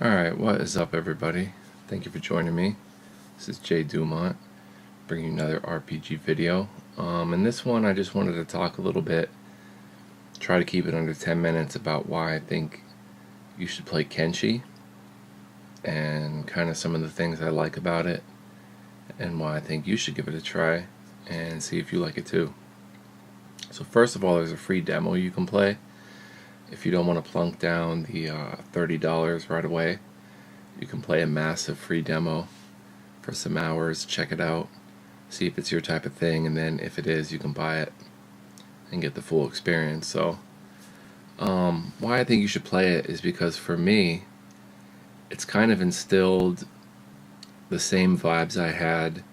Alright, what is up everybody? Thank you for joining me. This is Jay Dumont, bringing you another RPG video. In this one I just wanted to talk a little bit, try to keep it under 10 minutes, about why I think you should play Kenshi, and kind of some of the things I like about it, and why I think you should give it a try, and see if you like it too. So first of all, there's a free demo you can play. If you don't want to plunk down the $30 right away, you can play a massive free demo for some hours, check it out, see if it's your type of thing, and then if it is, you can buy it and get the full experience. So, why I think you should play it is because for me, it's kind of instilled the same vibes I had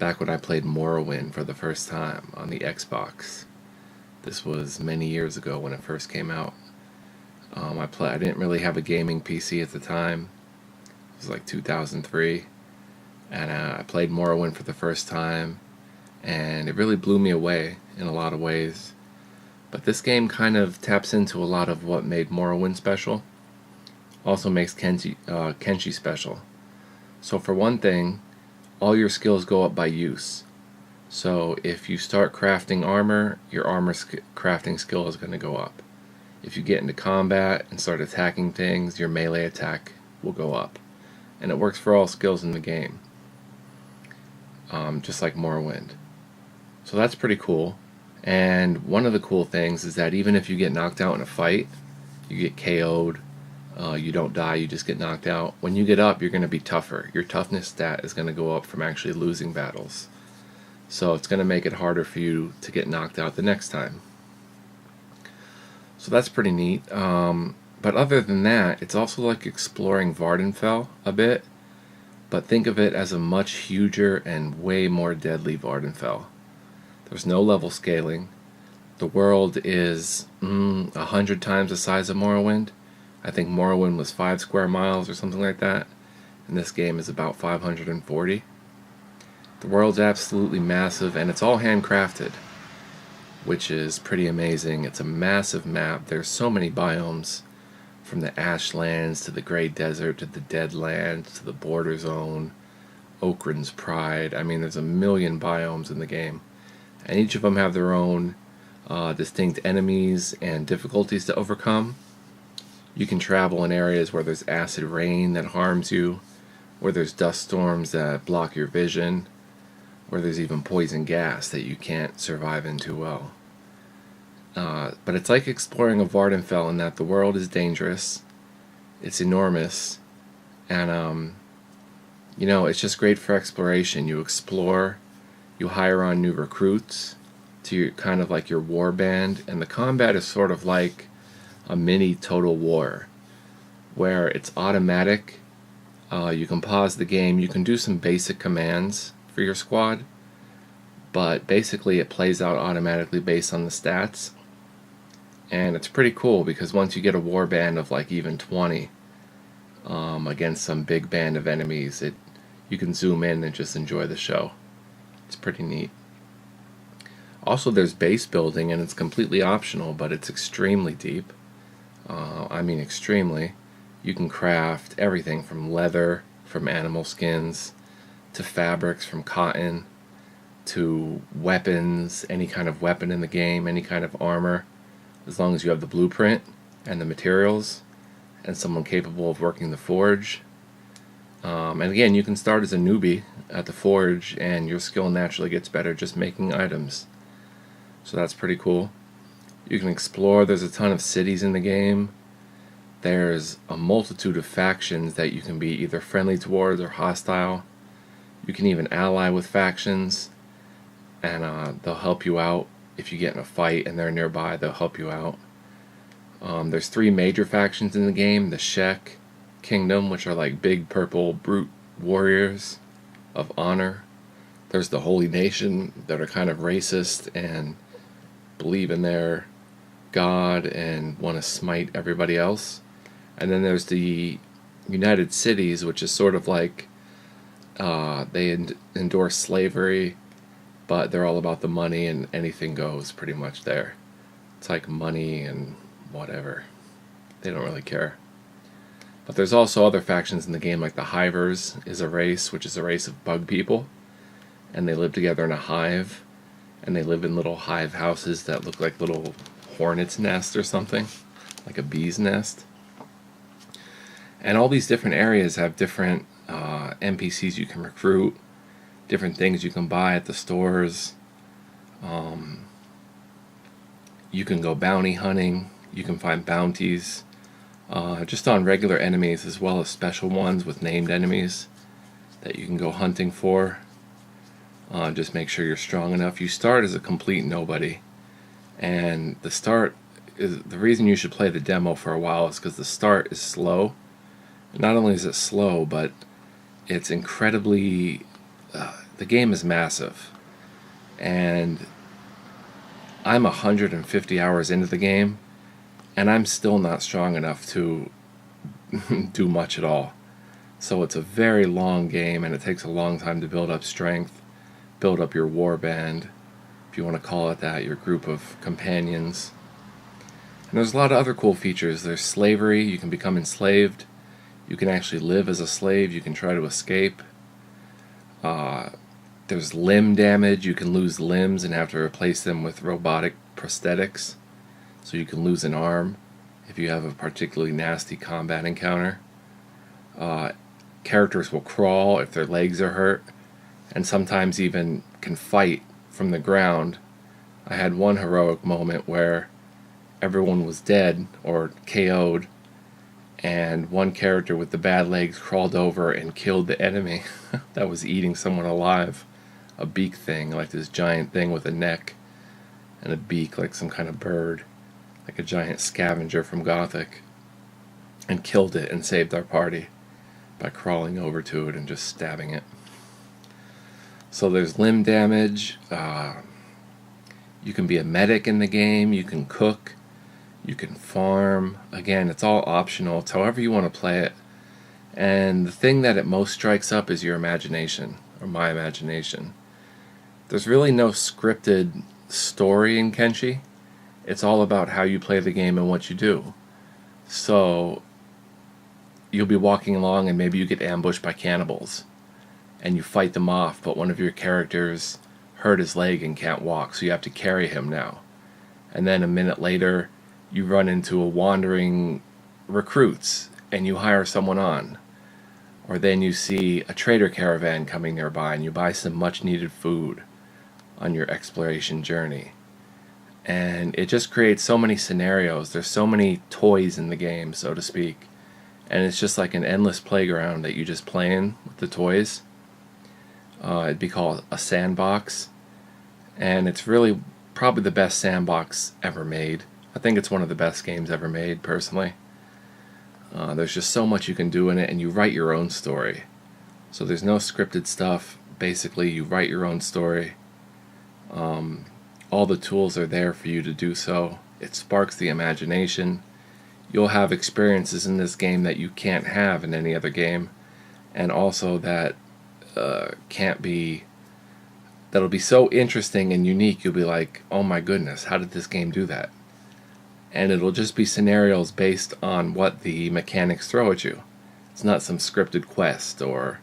back when I played Morrowind for the first time on the Xbox. This was many years ago when it first came out. I didn't really have a gaming PC at the time. It was like 2003, and I played Morrowind for the first time, and it really blew me away in a lot of ways. But this game kind of taps into a lot of what made Morrowind special. Also makes Kenshi special. So for one thing, all your skills go up by use. So if you start crafting armor, your armor crafting skill is going to go up. If you get into combat and start attacking things, your melee attack will go up. And it works for all skills in the game, just like Morrowind. So that's pretty cool. And one of the cool things is that even if you get knocked out in a fight, you get KO'd, you don't die, you just get knocked out. When you get up, you're going to be tougher. Your toughness stat is going to go up from actually losing battles. So it's going to make it harder for you to get knocked out the next time. So that's pretty neat. But other than that, it's also like exploring Vardenfell a bit, but think of it as a much huger and way more deadly Vardenfell. There's no level scaling. The world is 100 times the size of Morrowind. I think Morrowind was 5 square miles or something like that, and this game is about 540. The world's absolutely massive, and it's all handcrafted, which is pretty amazing. It's a massive map. There's so many biomes, from the Ashlands to the Grey Desert to the Deadlands to the Border Zone, Okran's Pride. I mean, there's a million biomes in the game, and each of them have their own distinct enemies and difficulties to overcome. You can travel in areas where there's acid rain that harms you, where there's dust storms that block your vision, where there's even poison gas that you can't survive in too well. But it's like exploring a Vardenfell in that the world is dangerous, it's enormous, and it's just great for exploration. You explore, you hire on new recruits to kind of like your war band, and the combat is sort of like a mini Total War, where it's automatic. You can pause the game, you can do some basic commands for your squad, but basically it plays out automatically based on the stats. And it's pretty cool because once you get a war band of like even 20 against some big band of enemies, you can zoom in and just enjoy the show. It's pretty neat. Also, there's base building, and it's completely optional, but it's extremely deep. I mean extremely. You can craft everything from leather, from animal skins, to fabrics from cotton, to weapons, any kind of weapon in the game, any kind of armor, as long as you have the blueprint and the materials and someone capable of working the forge. And again, you can start as a newbie at the forge, and your skill naturally gets better just making items. So that's pretty cool. You can explore. There's a ton of cities in the game. There's a multitude of factions that you can be either friendly towards or hostile. You can even ally with factions, and they'll help you out. If you get in a fight and they're nearby, they'll help you out. There's 3 major factions in the game. The Shek Kingdom, which are like big purple brute warriors of honor. There's the Holy Nation, that are kind of racist and believe in their god and want to smite everybody else. And then there's the United Cities, which is sort of like they endorse slavery, but they're all about the money, and anything goes pretty much there. It's like money and whatever. They don't really care. But there's also other factions in the game, like the Hivers is a race, which is a race of bug people, and they live together in a hive, and they live in little hive houses that look like little hornet's nests or something, like a bee's nest. And all these different areas have different NPCs you can recruit, different things you can buy at the stores. You can go bounty hunting, you can find bounties, just on regular enemies as well as special ones with named enemies that you can go hunting for. Just make sure you're strong enough. You start as a complete nobody, and the start is the reason you should play the demo for a while is because the start is slow. Not only is it slow, but it's incredibly the game is massive, and I'm 150 hours into the game, and I'm still not strong enough to do much at all. So it's a very long game, and it takes a long time to build up strength, build up your war band, if you want to call it that, your group of companions. And there's a lot of other cool features. There's slavery. You can become enslaved. You can actually live as a slave. You can try to escape. There's limb damage. You can lose limbs and have to replace them with robotic prosthetics. So you can lose an arm if you have a particularly nasty combat encounter. Characters will crawl if their legs are hurt, and sometimes even can fight from the ground. I had one heroic moment where everyone was dead or KO'd, and one character with the bad legs crawled over and killed the enemy that was eating someone alive. A beak thing, like this giant thing with a neck and a beak like some kind of bird, like a giant scavenger from Gothic, and killed it and saved our party by crawling over to it and just stabbing it. So there's limb damage. You can be a medic in the game. You can cook. You can farm. Again, it's all optional. It's however you want to play it. And the thing that it most strikes up is your imagination, or my imagination. There's really no scripted story in Kenshi. It's all about how you play the game and what you do. So you'll be walking along and maybe you get ambushed by cannibals and you fight them off, but one of your characters hurt his leg and can't walk, so you have to carry him now. And then a minute later you run into a wandering recruits and you hire someone on. Or then you see a trader caravan coming nearby and you buy some much needed food on your exploration journey. And it just creates so many scenarios. There's so many toys in the game, so to speak. And it's just like an endless playground that you just play in with the toys. It'd be called a sandbox. And it's really probably the best sandbox ever made. I think it's one of the best games ever made, personally. There's just so much you can do in it, and you write your own story. So there's no scripted stuff. Basically, you write your own story. All the tools are there for you to do so. It sparks the imagination. You'll have experiences in this game that you can't have in any other game, and also that that'll be so interesting and unique, you'll be like, oh my goodness, how did this game do that? And it'll just be scenarios based on what the mechanics throw at you. It's not some scripted quest or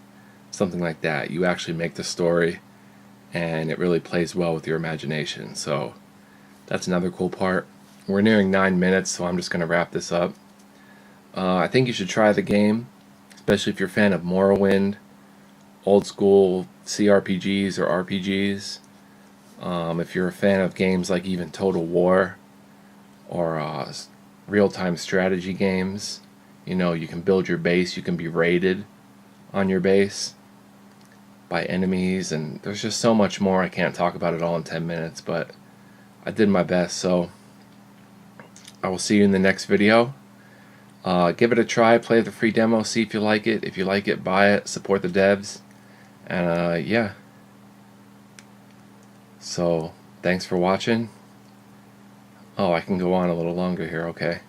something like that. You actually make the story, and it really plays well with your imagination. So that's another cool part. We're nearing 9 minutes, so I'm just going to wrap this up. I think you should try the game, especially if you're a fan of Morrowind, old school CRPGs or RPGs. If you're a fan of games like even Total War or real-time strategy games, you can build your base, you can be raided on your base by enemies, and there's just so much more. I can't talk about it all in 10 minutes, but I did my best, so I will see you in the next video. Give it a try, play the free demo, see if you like it. If you like it, buy it, support the devs, and yeah. So, thanks for watching. Oh, I can go on a little longer here, okay.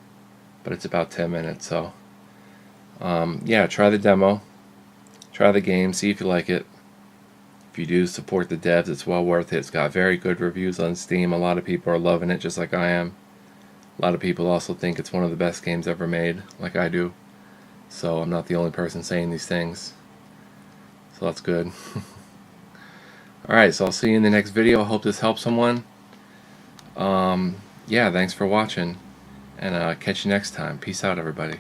But it's about 10 minutes, so yeah, try the demo, try the game, see if you like it. If you do, support the devs, it's well worth it. It's got very good reviews on Steam. A lot of people are loving it, just like I am. A lot of people also think it's one of the best games ever made, like I do. So I'm not the only person saying these things. So that's good. Alright, so I'll see you in the next video. I hope this helps someone. Yeah, thanks for watching. And catch you next time. Peace out, everybody.